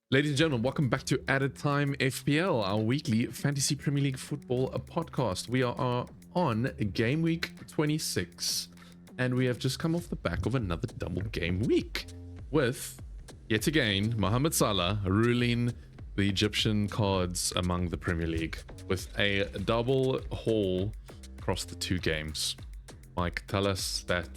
Ladies and gentlemen, welcome back to Added Time FPL, our weekly Fantasy Premier League football podcast. We are on Gameweek 26, and we have just come off the back of another double game week with, yet again, Mohamed Salah ruling the Egyptian cards among the Premier League with a double haul across the two games. Mike, tell us that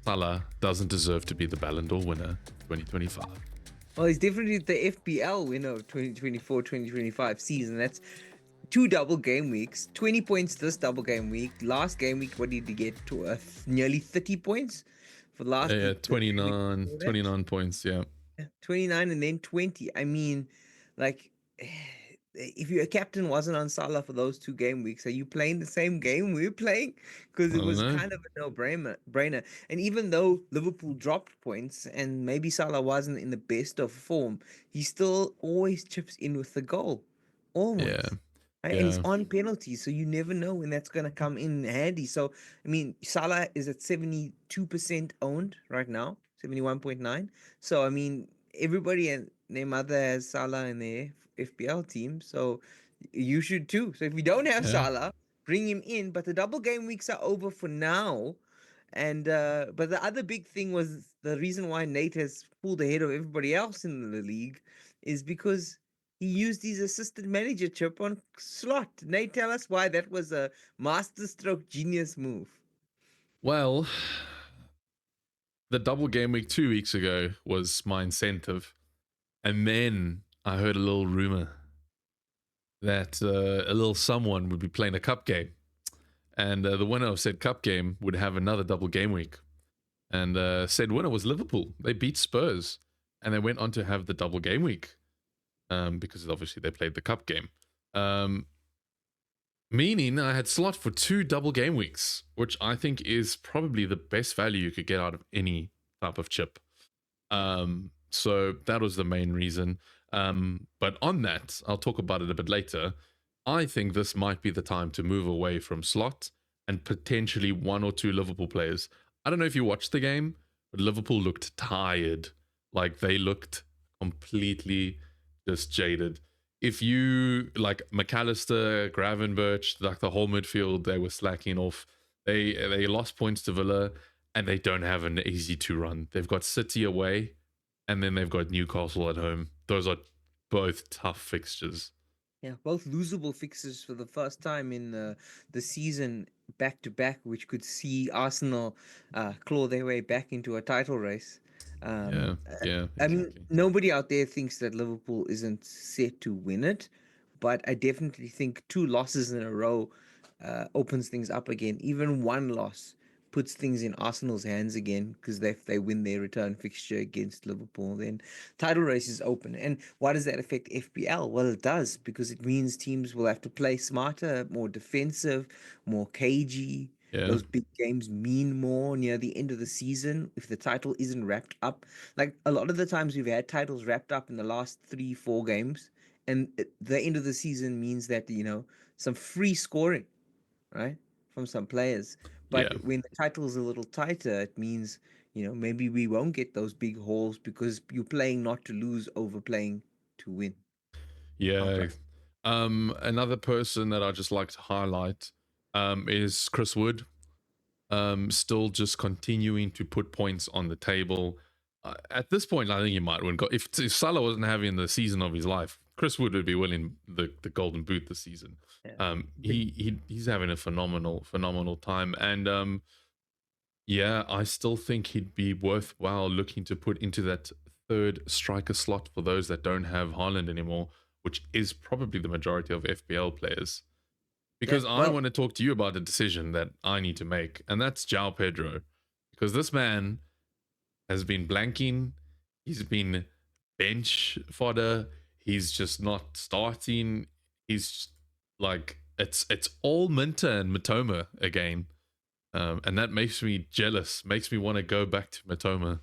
Salah doesn't deserve to be the Ballon d'Or winner 2025. Well, he's definitely the FPL winner of 2024-2025 season. That's two double game weeks, 20 points this double game week. Last game week, what did he get to? Nearly 30 points for the last. Yeah, 29 points, yeah. 29 and then 20. I mean, like, if your captain wasn't on Salah for those two game weeks, are you playing the same game we were playing? Because it was kind of a no-brainer. And even though Liverpool dropped points and maybe Salah wasn't in the best of form, he still always chips in with the goal. Always. Yeah. Right? And he's on penalties, so you never know when that's going to come in handy. So, I mean, Salah is at 72% owned right now, 71.9. So, I mean, everybody and their mother has Salah in their FPL team, so you should too. So if you don't have Salah, bring him in. But the double game weeks are over for now. And but the other big thing was the reason why Nate has pulled ahead of everybody else in the league is because he used his assistant manager chip on slot. Nate, tell us why that was a masterstroke genius move. Well, the double game week 2 weeks ago was my incentive. And then I heard a little rumor that a little someone would be playing a cup game. And the winner of said cup game would have another double game week. And said winner was Liverpool. They beat Spurs. And they went on to have the double game week. Because obviously they played the cup game. Meaning I had slot for 2 double game weeks, which I think is probably the best value you could get out of any type of chip. So that was the main reason. But on that, I'll talk about it a bit later. I think this might be the time to move away from slot and potentially 1 or 2 Liverpool players. I don't know if you watched the game, but Liverpool looked tired. Like they looked completely just jaded. If you like McAllister, Gravenberch, like the whole midfield, they were slacking off. They lost points to Villa, and they don't have an easy 2 run. They've got City away, and then they've got Newcastle at home. Those are both tough fixtures. Yeah, both losable fixtures for the first time in the season back to back, which could see Arsenal claw their way back into a title race. Yeah, exactly. I mean, nobody out there thinks that Liverpool isn't set to win it, but I definitely think 2 losses in a row opens things up again. Even 1 loss puts things in Arsenal's hands again, because if they win their return fixture against Liverpool, then title race is open. And why does that affect FPL? Well, it does, because it means teams will have to play smarter, more defensive, more cagey. Yeah. Those big games mean more near the end of the season if the title isn't wrapped up. Like a lot of the times we've had titles wrapped up in the last 3-4 games, and the end of the season means that, some free scoring, right, from some players. But when the title's a little tighter, it means, maybe we won't get those big hauls because you're playing not to lose over playing to win. Yeah. Another person that I just like to highlight is Chris Wood. Still just continuing to put points on the table. At this point, I think he might win. If Salah wasn't having the season of his life, Chris Wood would be winning the Golden Boot this season. Yeah. He's having a phenomenal time, and yeah, I still think he'd be worthwhile looking to put into that 3rd striker slot for those that don't have Haaland anymore, which is probably the majority of FPL players. Because I want to talk to you about a decision that I need to make, and that's João Pedro. Because this man has been blanking. He's been bench fodder. He's just not starting. He's like, it's all Minter and Matoma again. And that makes me jealous, makes me want to go back to Matoma.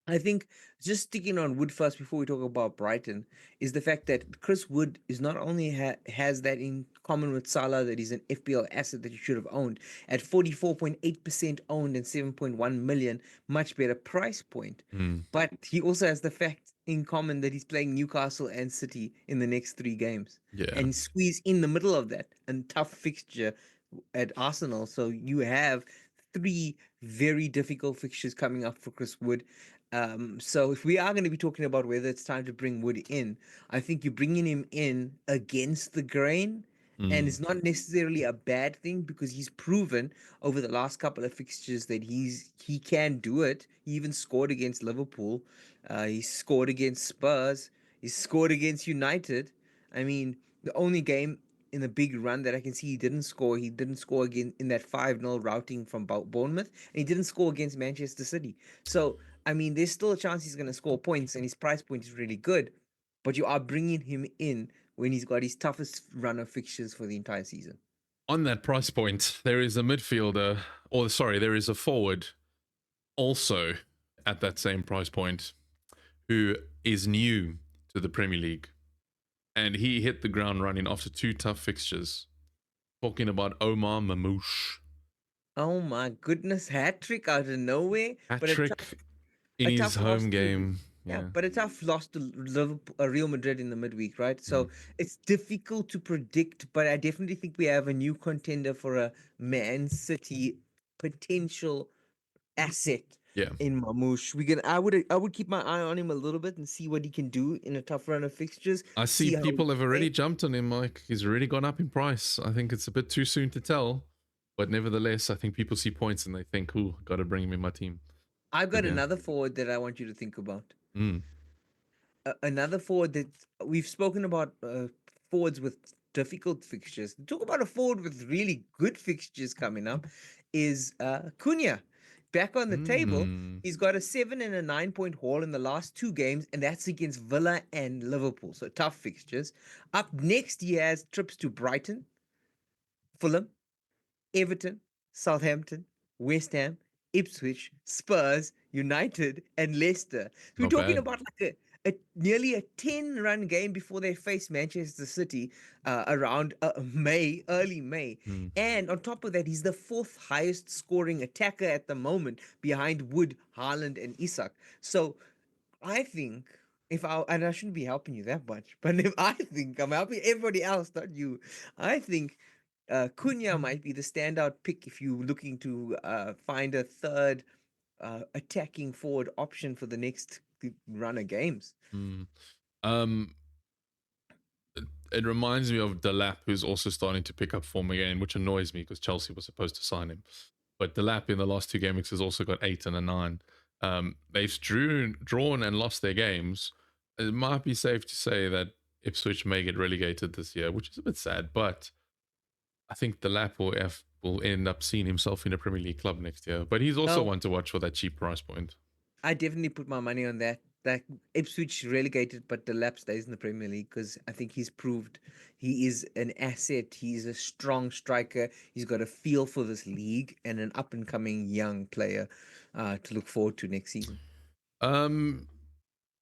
I think just sticking on Wood first before we talk about Brighton is the fact that Chris Wood is not only has that in common with Salah, that he's an FPL asset that you should have owned at 44.8% owned and 7.1 million, much better price point. But he also has the fact in common that he's playing Newcastle and City in the next 3 games, Yeah. and squeeze in the middle of that a tough fixture at Arsenal. So you have three very difficult fixtures coming up for Chris Wood. So if we are going to be talking about whether it's time to bring Wood in, I think you're bringing him in against the grain. And Mm. it's not necessarily a bad thing because he's proven over the last couple of fixtures that he can do it. He even scored against Liverpool. He scored against Spurs. He scored against United. I mean, the only game in the big run that I can see he didn't score again in that 5-0 routing from Bournemouth, and he didn't score against Manchester City. So, I mean, there's still a chance he's going to score points, and his price point is really good. But you are bringing him in when he's got his toughest run of fixtures for the entire season. On that price point, there is a midfielder, or sorry, there is a forward also at that same price point who is new to the Premier League. And he hit the ground running after 2 tough fixtures. Talking about Omar Mamouche. Oh my goodness, hat trick out of nowhere, Hat but trick in a his tough loss home to game. yeah, Yeah. but a tough loss to Liverpool, Real Madrid in the midweek, right? Mm. So it's difficult to predict, but I definitely think we have a new contender for a Man City potential asset Yeah. in Mamouche. I would keep my eye on him a little bit and see what he can do in a tough run of fixtures. I see See how he people have already plays. jumped on him, Mike. He's already gone up in price. I think it's a bit too soon to tell. But nevertheless, I think people see points and they think, ooh, got to bring him in my team. I've But got yeah. another forward that I want you to think about. Mm. Another forward that we've spoken about forwards with difficult fixtures. Talk about a forward with really good fixtures coming up is Cunha. Back on the table, Mm. he's got a 7 and a 9 point haul in the last 2 games, and that's against Villa and Liverpool. So tough fixtures. Up next, he has trips to Brighton, Fulham, Everton, Southampton, West Ham, Ipswich, Spurs, United, and Leicester. So we're Not talking bad. about like nearly a 10-run game before they face Manchester City around May, early May. Mm. And on top of that, he's the fourth highest scoring attacker at the moment behind Wood, Haaland, and Isak. So I think and I shouldn't be helping you that much, but if I think I'm helping everybody else, not you, I think Cunha might be the standout pick if you're looking to find a third attacking forward option for the next run of games. Mm. Um, it reminds me of Delap, who's also starting to pick up form again, which annoys me because Chelsea was supposed to sign him. But Delap in the last 2 games has also got 8 and a 9. They've drawn and lost their games. It might be safe to say that Ipswich may get relegated this year, which is a bit sad. But I think Delap will end up seeing himself in a Premier League club next year. But he's also Oh, one to watch for that cheap price point. I definitely put my money on that. That Ipswich relegated, but Delap stays in the Premier League because I think he's proved he is an asset. He's a strong striker. He's got a feel for this league and an up and coming young player to look forward to next season. Um,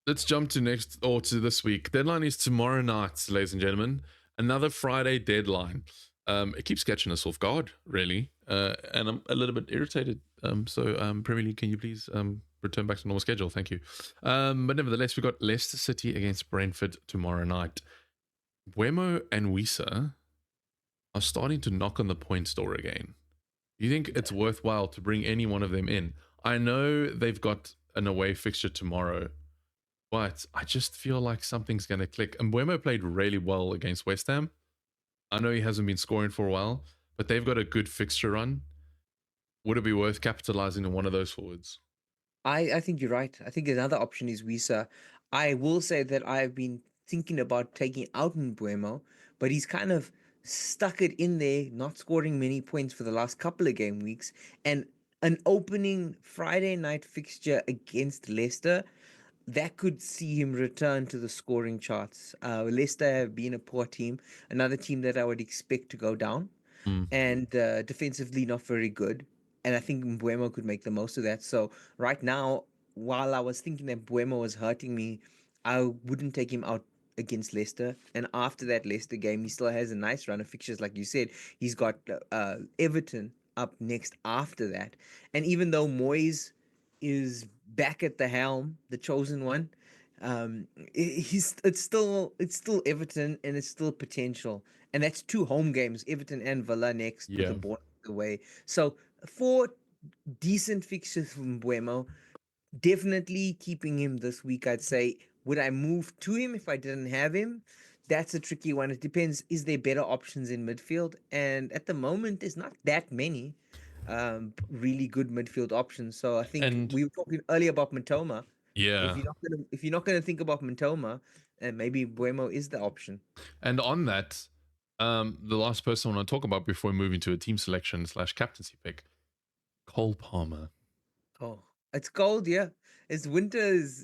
let's jump to this week. Deadline is tomorrow night, ladies and gentlemen. Another Friday deadline. It keeps catching us off guard, really, and I'm a little bit irritated. Premier League, can you please return back to normal schedule? Thank you. But nevertheless, we've got Leicester City against Brentford tomorrow night. Wemo and Wisa are starting to knock on the points door again. Do you think it's worthwhile to bring any one of them in? I know they've got an away fixture tomorrow, but I just feel like something's going to click. And Mbeumo played really well against West Ham. I know he hasn't been scoring for a while, but they've got a good fixture run. Would it be worth capitalizing on one of those forwards? I think you're right. I think another option is Wisa. I will say that I've been thinking about taking out Mbuemo, but he's kind of stuck it in there, not scoring many points for the last couple of game weeks. And an opening Friday night fixture against Leicester, that could see him return to the scoring charts. Leicester have been a poor team, another team that I would expect to go down Mm. and defensively not very good. And I think Mbuemo could make the most of that. So right now, while I was thinking that Mbuemo was hurting me, I wouldn't take him out against Leicester. And after that Leicester game, he still has a nice run of fixtures, like you said. He's got Everton up next after that. And even though Moyes is back at the helm, the chosen one, It's still Everton and it's still potential, and that's two home games, Everton and Villa next with the Yeah. Bournemouth away. So four decent fixtures from Buemo. Definitely keeping him this week, I'd say. Would I move to him if I didn't have him? That's a tricky one. It depends. Is there better options in midfield? And at the moment, there's not that many really good midfield options. So I think And we were talking earlier about Matoma. yeah. If you're not gonna think about Matoma, maybe Buemo is the option. And on that, the last person I want to talk about before we move into a team selection slash captaincy pick, Cole Palmer. Oh, it's cold, yeah. It's winter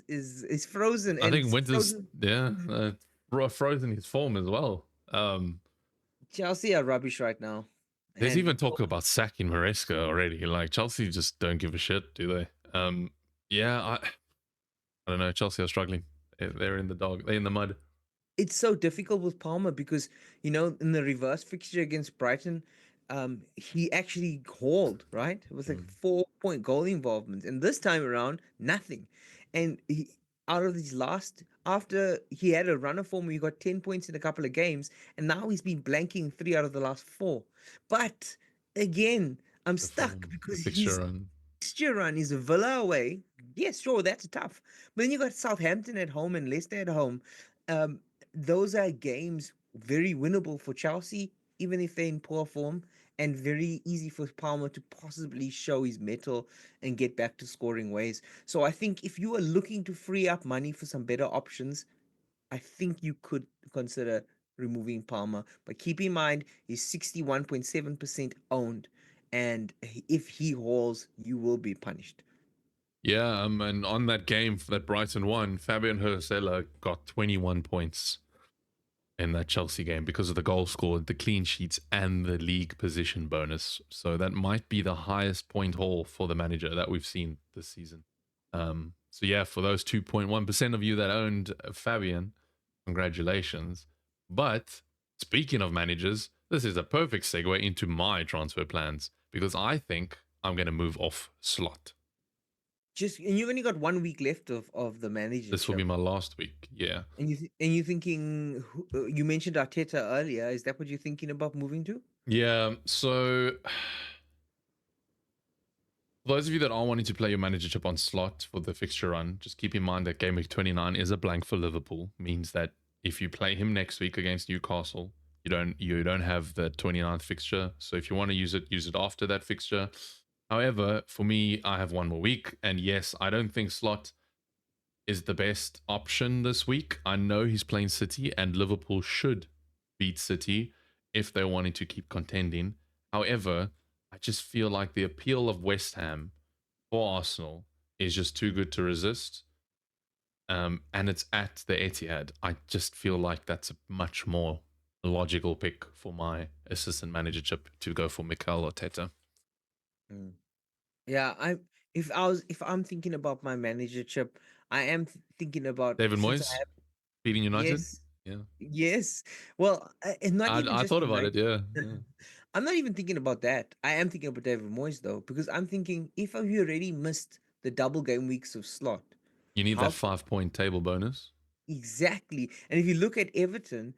is frozen I and think it's Winter's frozen. frozen his form as well. Chelsea are rubbish right now, There's and even talk about sacking Maresca already. Like Chelsea just don't give a shit, do they? Yeah, I don't know. Chelsea are struggling. They're in the dog. They're in the mud. it's so difficult with Palmer because in the reverse fixture against Brighton, he actually hauled, right. It was like Mm. 4 point goal involvement, and this time around nothing. And out of these last, after he had a run of form where he got 10 points in a couple of games, and now he's been blanking 3 out of the last 4. But again, I'm The stuck form, the because fixture run. fixture run is a Villa away. Yes, sure, that's tough. But then you got Southampton at home and Leicester at home. Um, those are games very winnable for Chelsea, even if they're in poor form, and very easy for Palmer to possibly show his mettle and get back to scoring ways. So I think if you are looking to free up money for some better options, I think you could consider removing Palmer. But keep in mind, he's 61.7% owned. And if he hauls, you will be punished. Yeah, and on that game that Brighton won, Fabian Hersella got 21 points in that Chelsea game because of the goal scored, the clean sheets, and the league position bonus. So that might be the highest point haul for the manager that we've seen this season. So yeah, for those 2.1% of you that owned Fabian, congratulations. But speaking of managers, this is a perfect segue into my transfer plans because I think I'm going to move off Slot. And you've only got 1 week left of the This will be managership. my last week. Yeah. And you're thinking, you mentioned Arteta earlier. Is that what you're thinking about moving to? Yeah. So for those of you that are wanting to play your managership on Slot for the fixture run, just keep in mind that Gameweek 29 is a blank for Liverpool. Means that if you play him next week against Newcastle, you don't have the 29th fixture. So if you want to use it after that fixture. However, for me, I have one more week, and yes, I don't think Slot is the best option this week. I know he's playing City, and Liverpool should beat City if they're wanting to keep contending. However, I just feel like the appeal of West Ham for Arsenal is just too good to resist. And it's at the Etihad. I just feel like that's a much more logical pick for my assistant managership to go for Mikel Arteta. Mm. Yeah, if I'm thinking about my managership, I am thinking about, David since I Moyes have. beating United. Yes, Yeah, yes. Well, and not even I just thought about it. United. Yeah, yeah. I'm not even thinking about that. I am thinking about David Moyes though, because I'm thinking, if you already missed the double game weeks of slot, You need how that 5 point table bonus. exactly? And if you look at Everton,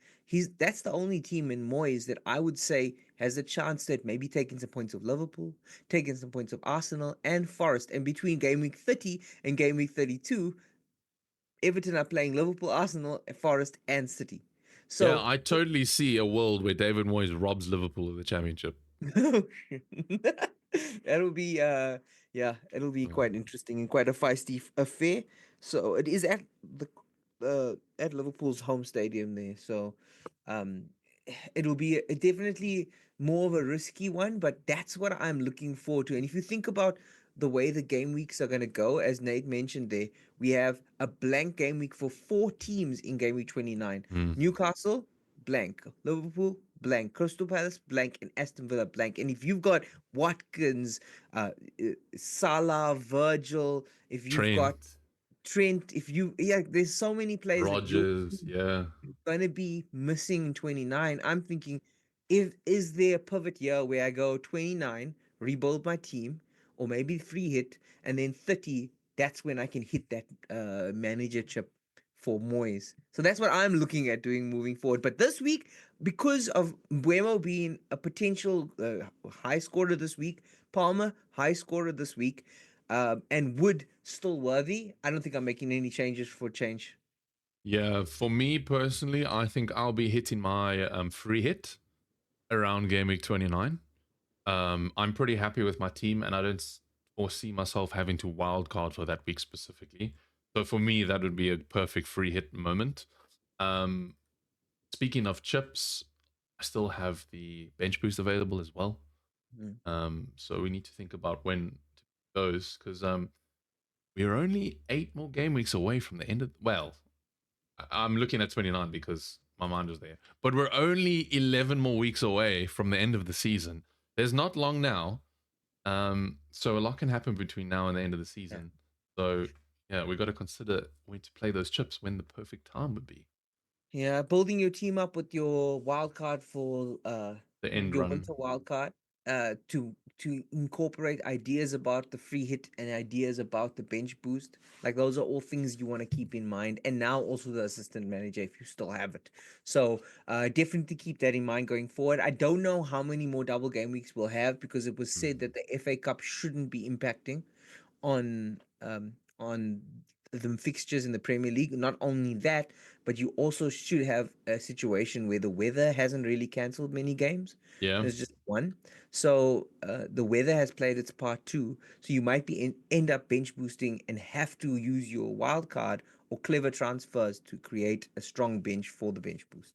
that's the only team in Moyes that I would say has a chance at maybe taking some points of Liverpool, taking some points of Arsenal and Forest. And between game week 30 and game week 32, Everton are playing Liverpool, Arsenal, Forest, and City. Yeah, So I totally see a world where David Moyes robs Liverpool of the championship. that'll be yeah, it'll be Mm. quite interesting and quite a feisty affair. So it is at Liverpool's home stadium there. So um it'll be definitely more of a risky one, but that's what I'm looking forward to. And if you think about the way the game weeks are going to go, as Nate mentioned there, we have a blank game week for 4 teams in game week 29. Mm. Newcastle, blank. Liverpool, blank. Crystal Palace, blank. And Aston Villa, blank. And if you've got Watkins, Salah, Virgil, if you've got Trent, Trent, yeah, there's so many players that you're Rogers, yeah. going to be missing in 29. I'm thinking, if is there a pivot year where I go 29, rebuild my team, or maybe free hit, and then 30, that's when I can hit that manager chip for Moyes. So that's what I'm looking at doing moving forward. But this week, because of Buemo being a potential high scorer this week, Palmer high scorer this week, and Wood still worthy, I don't think I'm making any changes for change. Yeah, for me personally, I think I'll be hitting my free hit around game week 29. I'm pretty happy with my team, and I don't foresee myself having to wildcard for that week specifically. So for me, that would be a perfect free hit moment. Um, Speaking of chips, I still have the bench boost available as well. So we need to think about when to those, because we're only 8 more game weeks away from the end of. Well, I'm looking at 29 because my mind was there, but we're only 11 more weeks away from the end of the season. There's not long now. So a lot can happen between now and the end of the season. So yeah, we got to consider when to play those chips, when the perfect time would be. Yeah, building your team up with your wild card for The end your run. winter wild card, to incorporate ideas about the free hit and ideas about the bench boost. Like those are all things you want to keep in mind. And now also the assistant manager if you still have it. So definitely keep that in mind going forward. I don't know how many more double game weeks we'll have because it was said that the FA Cup shouldn't be impacting on the fixtures in the Premier League. Not only that, but you also should have a situation where the weather hasn't really cancelled many games. Yeah. There's just one. So the weather has played its part too. So you might be end up bench boosting and have to use your wild card or clever transfers to create a strong bench for the bench boost.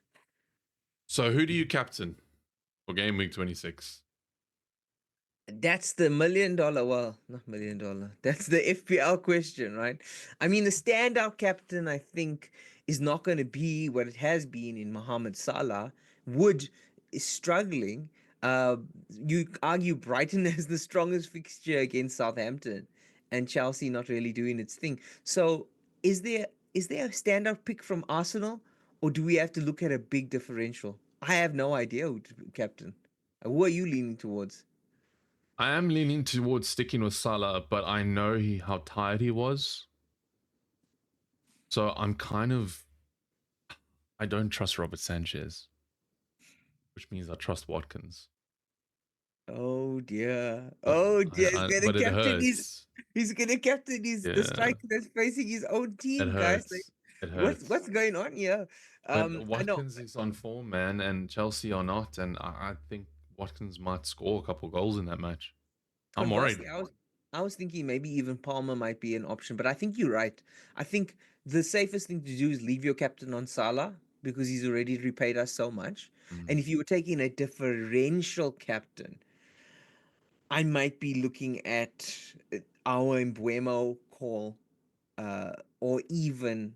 So who do you captain for game week 26? That's the $1 million, well, not $1 million. That's the FPL question, right? I mean, the standout captain, I think, is not going to be what it has been in Mohamed Salah. Wood is struggling. You argue Brighton has the strongest fixture against Southampton, and Chelsea not really doing its thing. So, is there a standout pick from Arsenal, or do we have to look at a big differential? I have no idea who to captain. Who are you leaning towards? I am leaning towards sticking with Salah, but I know how tired he was. So I'm kind of. I don't trust Robert Sanchez, which means I trust Watkins. Oh dear. But Oh dear. but it hurts. He's gonna captain his the Yeah, striker that's facing his own it team, guys. Like hurts. It hurts. what's going on here? But I know. Watkins is on form, man, and Chelsea are not, and I think Watkins might score a couple goals in that match. I'm worried. Conversely, I was thinking maybe even Palmer might be an option, but I think you're right. I think the safest thing to do is leave your captain on Salah because he's already repaid us so much. And if you were taking a differential captain, I might be looking at our Embuemo call, or even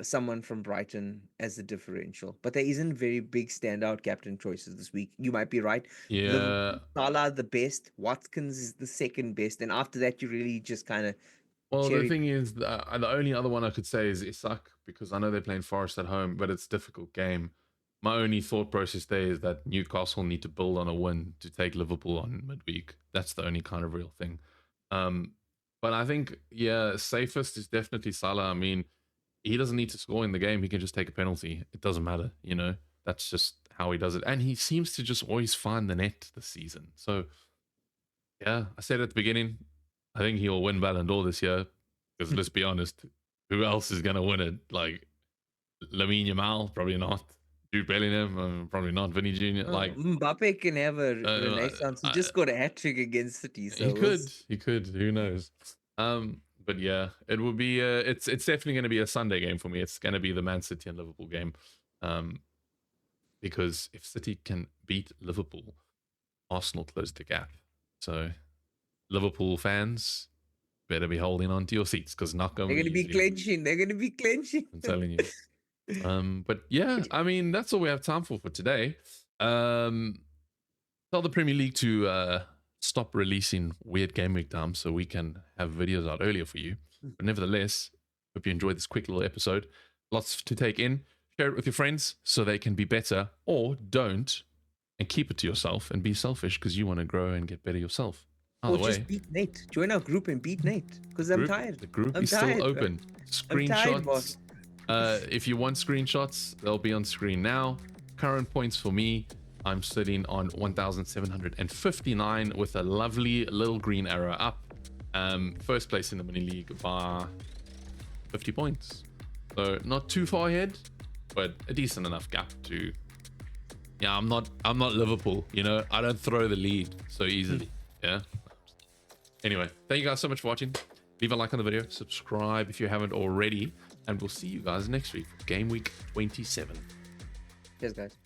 someone from Brighton as the differential. But there isn't very big standout captain choices this week. You might be right. Yeah. Salah the best, Watkins is the second best, and after that you really just kind of Well, the cherry. thing is, the only other one I could say is Isak, because I know they're playing Forest at home, but it's a difficult game. My only thought process there is that Newcastle need to build on a win to take Liverpool on midweek. That's the only kind of real thing. But I think, yeah, safest is definitely Salah. I mean, he doesn't need to score in the game. He can just take a penalty. It doesn't matter, you know? That's just how he does it. And he seems to just always find the net this season. So, yeah, I said at the beginning, I think he'll win Ballon d'Or this year. Because let's be honest, who else is going to win it? Like, Lamine Yamal? Probably not. Jude Bellingham? Probably not. Vinny Jr.? Like, Mbappe can have a uh, renaissance. He just scored a hat trick against City, he so could. He could. Who knows? But yeah, it will be. It's definitely going to be a Sunday game for me. It's going to be the Man City and Liverpool game. Because if City can beat Liverpool, Arsenal close the gap. So Liverpool fans better be holding on to your seats because not going they're to gonna be be easy. clenching. They're gonna be clenching. I'm telling you. But yeah, I mean that's all we have time for today. Tell the Premier League to stop releasing weird game week times so we can have videos out earlier for you. But nevertheless, hope you enjoyed this quick little episode. Lots to take in. Share it with your friends so they can be better, or don't, and keep it to yourself and be selfish because you want to grow and get better yourself. Either Or way, just beat Nate. Join our group and beat Nate. Because I'm tired. the group I'm is still tired, bro. open. I'm tired, boss. Screenshots, If you want screenshots, they'll be on screen now. Current points for me, I'm sitting on 1,759 with a lovely little green arrow up. First place in the mini league by 50 points. So not too far ahead, but a decent enough gap to... Yeah, I'm not Liverpool, you know. I don't throw the lead so easily. Yeah. Anyway, thank you guys so much for watching. Leave a like on the video, subscribe if you haven't already, and we'll see you guys next week for Game Week 27. Cheers, guys.